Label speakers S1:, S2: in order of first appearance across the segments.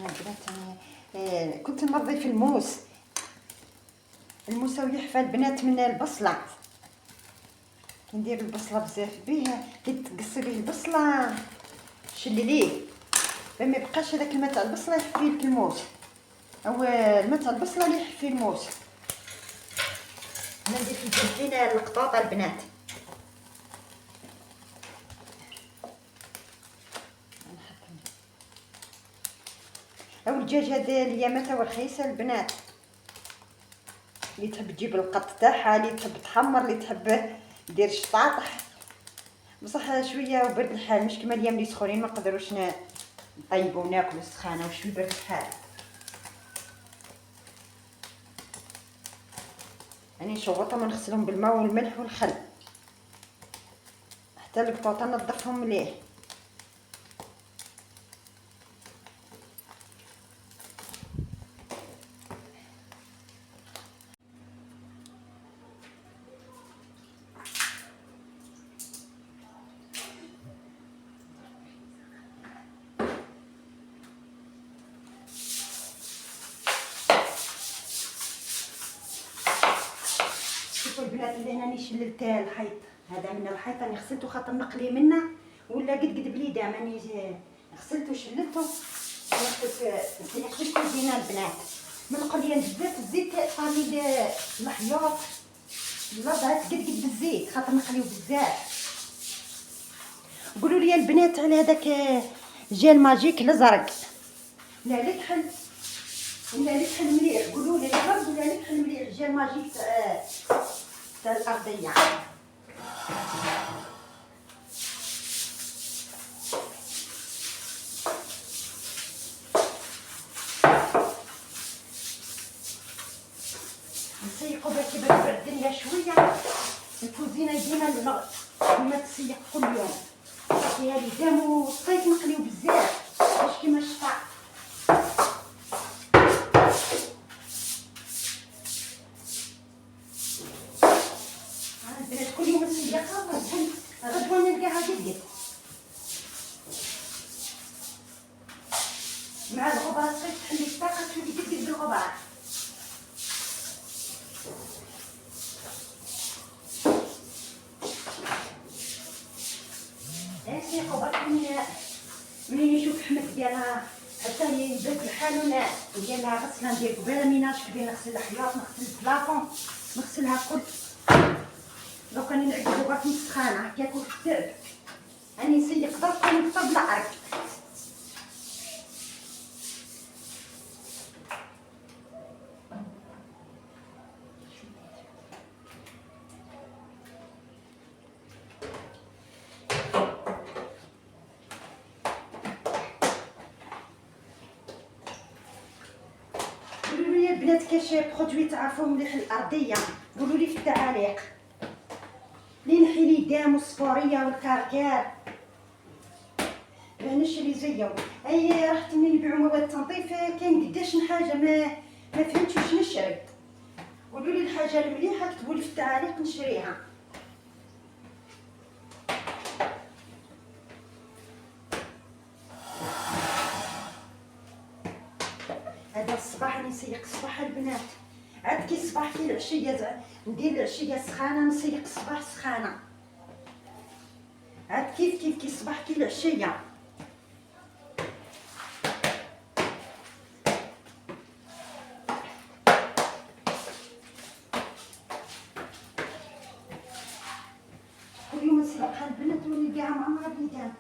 S1: البنات كنت ننظف الموس ويحفى البنات من البصله. كندير البصله بزاف به، كي تقصي به البصله شلليه باش ما يبقاش هذاك الماء تاع البصله يحفي لك الموس، او الماء تاع البصله اللي يحفي الموس. انا ندير في الجنبين القطاطه البنات. او الدجاج هذا اليامه تا هو رخيصه البنات، اللي تحب تجيب القط تاعها، اللي تحب تحمر، اللي تحب دير الشطاطح. بصح شويه وبرد الحال، مش كما اليوم اللي سخونين ما نقدروش نطيبوا وناكلوا السخانه وشويه برد الحال. راني نشوطهم ونغسلهم بالماء والملح والخل حتى القطوطه نظفهم مليح. شوفوا البنات اللي هنا راني شللت الحيط هذا من الحيط، راني غسلته خاطر نقلي منه ولا قد بليده، ماني غسلته وشللته في الكوزينه البنات. من القليه بزاف الزيت صارلي الحياط لضعت قد بالزيت خاطر نقليو بزاف. قولوا لي البنات على هذاك جيل ماجيك الازرق، لا الكحل ولا الكحل مليح، قولوا لي الغرب ولا الكحل مليح جيل ماجيك تاع الارضيه. نسيقوا باش يبرد الدنيا شويه. الكوزينه ديما كما تسيق كل يوم، فيها الدم والصيف نقليو بزاف باش كيما الشتاء. البنات كل يوم نسيقها غدوه نلقاها قد مع الغبار. الصيف تحلي الطاقه تولي قد بالغبار. نسيقوا برك منين نشوف حمد ديالها حتى هي يبات الحال وديالها غسله. ندير قبيله ميناج كبير، نغسل الحياط، نغسل البلاطون، نغسلها كل. دوك راني نعقدو برك من السخانه هكاك وكتاب راني نسيق درك ونطب العرق. قولوا لي البنات كاش برودوي تعرفوه مليح الارضيه، قولوا لي في التعاليق اللي نحي لي دام والصفوريه والكركار باه نشري زيهم. اي رحت منين يبيعوا مواد التنظيف كاين قداش من حاجه ما فهمتش واش نشري. قولوا لي الحاجه المليحه كتبوا لي في التعاليق نشريها. هذا الصباح راني نسيق الصباح البنات، عاد كي الصباح كي العشيه ندير العشيه سخانه، نسيق الصباح سخانه، عاد كيف كي الصباح كي العشيه. كل يوم نسيقها البنات ونلقاها معمره بليدان.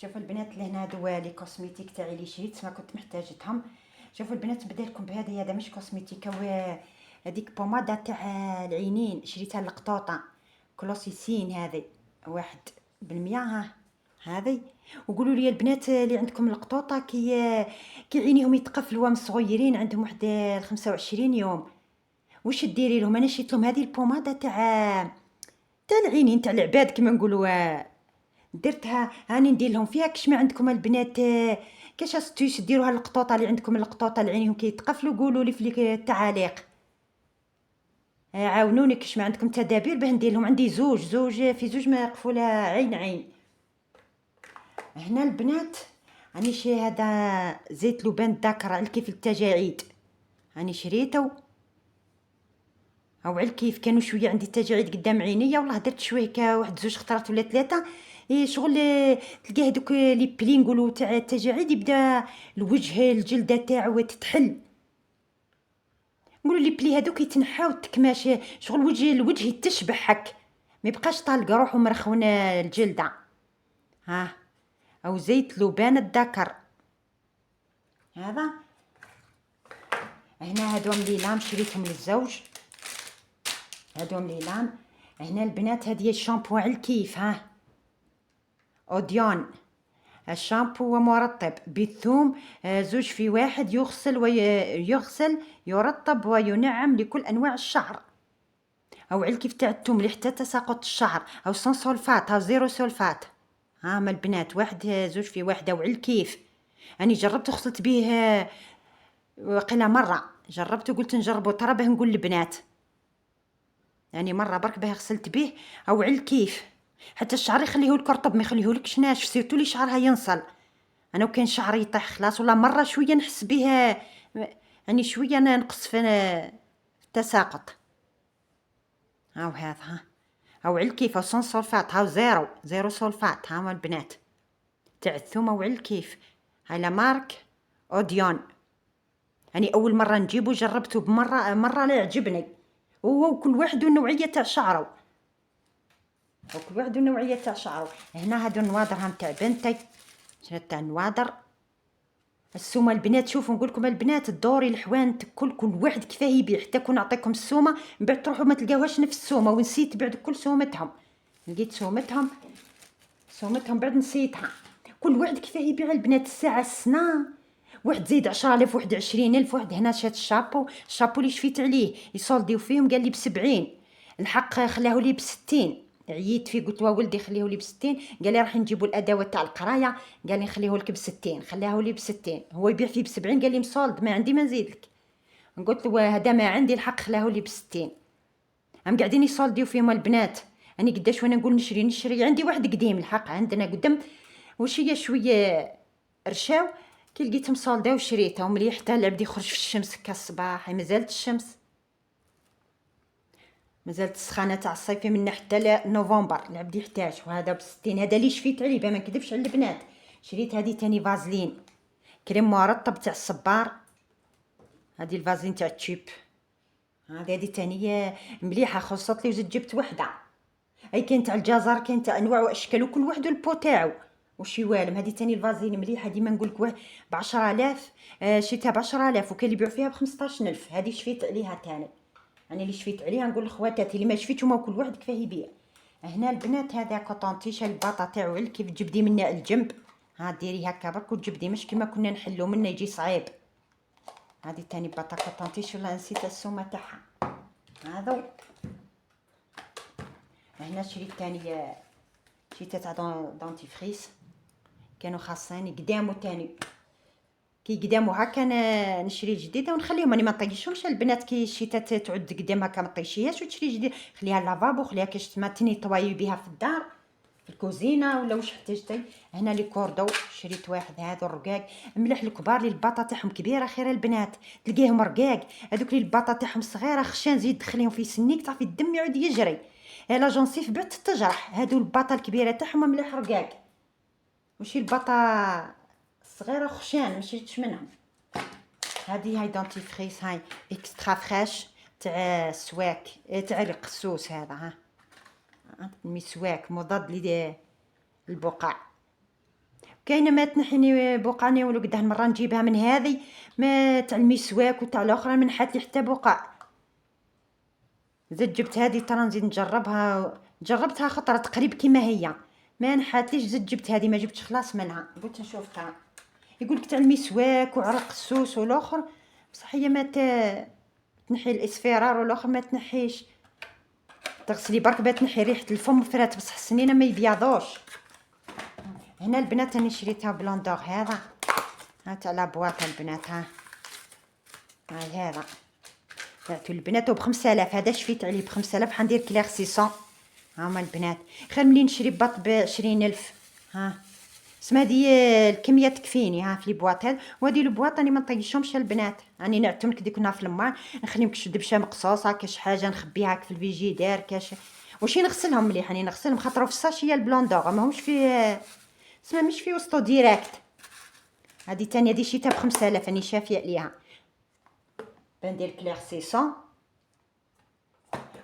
S1: شوفوا البنات اللي هنا هادو لي كوسميتيك تاعي اللي شريت ما كنت محتاجتهم. شوفوا البنات نبدا لكم بهذه، هذا مش كوسميتيك، هو هذيك بوماده تاع العينين شريتها لقطوطه كلوسيسين، هذه 1%. ها هذه. وقولوا لي البنات اللي عندكم القطوطه كي عينيهم يتقفلوا من صغيرين، عندهم واحد 25 يوم، واش ديري لهم؟ انا شريت لهم هذه البوماده تاع العينين تاع العباد كما نقولوا، درتها هاني ندير لهم فيها كش ما عندكم البنات. كاش استيش ديروها القطوطه اللي عندكم، القطوطه اللي عينيهم كيتقفلوا، قولوا لي في التعاليق، عاونوني كش ما عندكم تدابير باه ندير لهم. عندي زوج في زوج ما مقفوله عين. هنا البنات راني شي هذا زيت لبان الذكر على كيف التجاعيد، راني شريته او على كيف كانوا شويه عندي تجاعيد قدام عينيا، والله درت شويه واحد 2 خطرات ولا 3. شغل تلقاه دوك لي بلي نقولوا تاع التجاعيد، يبدا الوجه الجلده تاعو تتحل، نقولوا لي بلي هذوك يتنحاو تكماش، شغل الوجه يتشبح هك، ما يبقاش طالق روحو مرخون الجلده. ها او زيت لبان الذكر هذا. هنا هادو مليلام شريتهم للزوج، هادو مليلام. هنا البنات هذه الشامبو على الكيف، ها اوديون الشامبو ومرطب بالثوم، 2 في 1، يغسل يرطب وينعم لكل انواع الشعر، او على الكيف تاع الثوم حتى تساقط الشعر، او سون سولفات، او 0 سولفات. ها ما البنات 2 في 1، او على الكيف. اني جربت وغسلت به وقيله مره، جربت وقلت نجربه ترى باه نقول للبنات، يعني مره برك باه غسلت به، او على الكيف. حتى الشعر يخليه لك رطب، ما يخليهولكش ناشف، سيرتو لي شعرها ينصل. انا وكان شعري يطيح خلاص، ولا مره شويه نحس بها، يعني شويه نقص في التساقط. هاو هذا، ها او على الكيف، او سون سولفات، هاو 0 سولفات. ها البنات تاع الثوم او على الكيف، هاي لا مارك اوديون. يعني اول مره نجيبو جربته مره لا يعجبني، هو كل واحد والنوعيه تاع شعره، وكل واحد والنوعيه تاع شعره. هنا هادو النوادر هم تاع بنتي، شريت تاع النوادر. السومه البنات شوفوا نقول لكم البنات، الدوري الحوان كل واحد كيفاه يبيع، حتى كون نعطيكم السومه من بعد تروحوا ما تلقاوهاش نفس السومه، ونسيت بعد كل سومتهم، لقيت سومتهم بعد نسيتها. كل واحد كيفاه يبيع البنات الساعه السنه، واحد زيد 10,000، واحد 20,000، واحد هنا شات الشابو اللي شفيت عليه يصولديو فيهم قال لي ب70، الحق خلاه لي ب60، عييت فيه قلت له ولدي خليه لي ب60، قال لي راح نجيبوا الادوات تاع القرايه، قال لي نخليه لك ب60، خلاه لي ب60، هو يبيع فيه ب70، قال لي مصولد ما عندي ما نزيد لك، قلت له هذا ما عندي، الحق خلاه لي ب60. هم قاعدين يصولديو فيهم البنات، اني قداش وانا نقول نشري عندي واحد قديم، الحق عندنا قدام واش هي شويه رشاو، كي لقيتهم صالداو وشريتها ومليح، حتى العبد يخرج في الشمس كالصباح، مازالت الشمس، مازالت السخانه تاع الصيف من حتى نوفمبر العبد يحتاج. وهذا ب60، هذا اللي شفيت عليه ما نكذبش على البنات. شريت هذه تاني فازلين كريم مرطب تاع الصبار، هذه الفازلين تاع التشيب، هذه تانية مليحه، خلصت لي وزدت جبت وحده. اي كاين تاع الجزر، كاين تاع انواع واشكال، وكل واحد البو تاعو وشي والم. هذه تاني الفازلين مليحه، ديما نقول لك ب10,000، شريتها ب10,000، وكاين اللي يبيعوا فيها ب15,000. هذه شفيت عليها تاني، يعني اللي شفيت عليها نقول لخواتاتي اللي ما شفيتش هما كل واحد كيفاه يبيع. هنا البنات هذا كوطونتيش الباطا تاعو كيف تجبدي منه الجنب، ها ديري هكا برك وتجبدي، مش كيما كنا نحلو منه يجي صعيب. هذه تاني باطا كوطونتيش، ولا نسيت السومه تاعها. هذا هنا شريت تاني، شريت تاع دونتيفريس، كانوا خاصين قدامو تاني، كي قدامو هكا نشري جديده ونخليهم، راني ما نطيشهمش البنات، كي الشتاء تعود قدام هكا ما طيشيهاش وتشري جديد، خليها لافابو، خليها كاش تما تنيطواي بها في الدار في الكوزينه ولا واش احتاجتي. هنا لي كوردو شريت واحد، هذا الرقاق مليح، الكبار اللي الباطا تاعهم كبيره خير البنات تلقيهم رقاق، هذوك اللي الباطا تاعهم صغيره خشان زيد تدخليهم في سنيك تعرفي الدم يعود يجري، لا جونسيف بعد تجرح. هادو الباطا الكبيره تاعهم مليح رقاق، وشي الباطا الصغيره خشان ما شريتش منهم. هذه هاي دونتيفريس، هاي اكسترا فريش تاع السواك، تاع القسوس، هذا ها المسواك مضاد للبقع. كاينه ما تنحيني بقعه ولو قداه مره نجيبها من هذه ما تاع المسواك وتاع الاخرى ما نحات لي حتى بقع. زدت جبت هذه ترى نزيد نجربها، جربتها خطره تقريب كيما هي ما نحاتليش، زدت جبت هذه ما جبتش خلاص منها، قلت نشوفها. يقولك تاع المسواك وعرق السوس والاخر، بصح هي ما تنحي الاصفرار والاخر ما تنحيش، تغسلي برك باه تنحي ريحه الفم فرات، بصح السنينه ما يبيضوش. هنا البنات راني شريتها بلوندور هذا، ها تاع لابواط البنات، ها هذا بعتو البنات ب5000، هذا شفيت عليه ب5000، حندير كليرسيسون. هاهما البنات خير ملي نشري بط ب20000. ها اسمها هذه الكميه تكفيني، ها في البواط هذا، وهذه البواط راني ما نطيشهمش البنات، راني نعتهم كدي كنا في الماء، نخليهم كاش دبشه مقصوصه، كاش حاجه نخبيها في الفيجيدير، كاش وشي نغسلهم مليح، راني نغسلهم خاطر في الساشيه البلوندور ماهمش في اسمها مش في وسطو ديريكت. هذه تانية هذه شيتها ب5000 راني شافيه عليها. بندير كليرسيسون.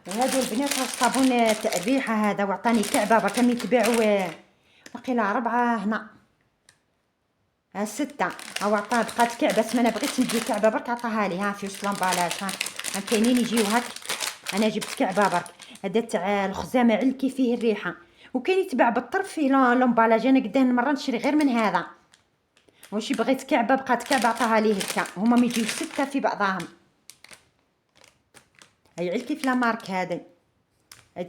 S1: وهذو البنات الصابون تاع الريحه هذا وعطاني كعبه برك من يتباعوا وقيله 4 هنا، 6 هاو عطاه بقات كعبه، اسما انا بغيت ندي كعبه برك عطاها لي، ها في وسط لامبالاج، ها كاينين يجيو هاك، انا جبت كعبه برك. هذا تاع الخزامه علكي فيه الريحه، وكاين يتباع بالطرف في لامبالاج، انا قداه مره نشري غير من هذا، واش بغيت كعبه بقات كعبه عطاها لي هكا، هما ما يجيو 6 في بعضهم. هاي علكي في لا مارك هذا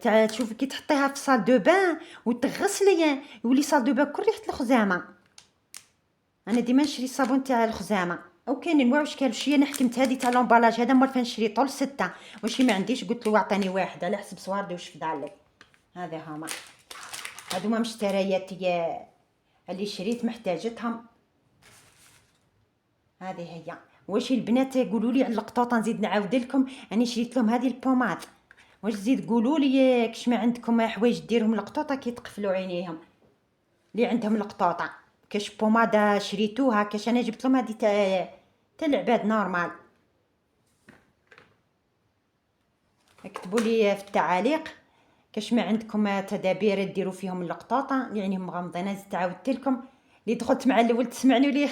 S1: تاع تشوفي كي تحطيها في صال دو بان وتغسلي يولي صال دو بان كل ريحه الخزامه. انا ديما نشري الصابون تاع الخزامه، او كاين انواع واش كان شي، انا حكمت هذه تاع لومبالاج هذا مال فين نشري طول 6، واش ما عنديش قلت له اعطيني واحد على حسب صواردي واش فضالي. هذا هما هادو ما مشتريات اللي شريت محتاجتهم. هذه هي. واش البنات يقولوا لي على القطوطه، نزيد نعاود لكم اني شريت لهم هذه البوماد، واش زيد قولوا لي كش ما عندكم حوايج ديرهم القطوطه كي تقفلوا عينيهم اللي عندهم القطوطه، كاش بوماده شريتوها، كاش انا جبت لهم هذه تاع العباد نورمال. اكتبوا لي في التعاليق كاش ما عندكم تدابير ديروا فيهم القطوطه يعني مغمضين. زدت عاودت لكم اللي دخلت مع الاول تسمعني واللي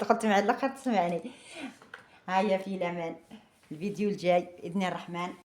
S1: دخلت مع الاخر تسمعني. هيا في الامان، الفيديو الجاي باذن الرحمن.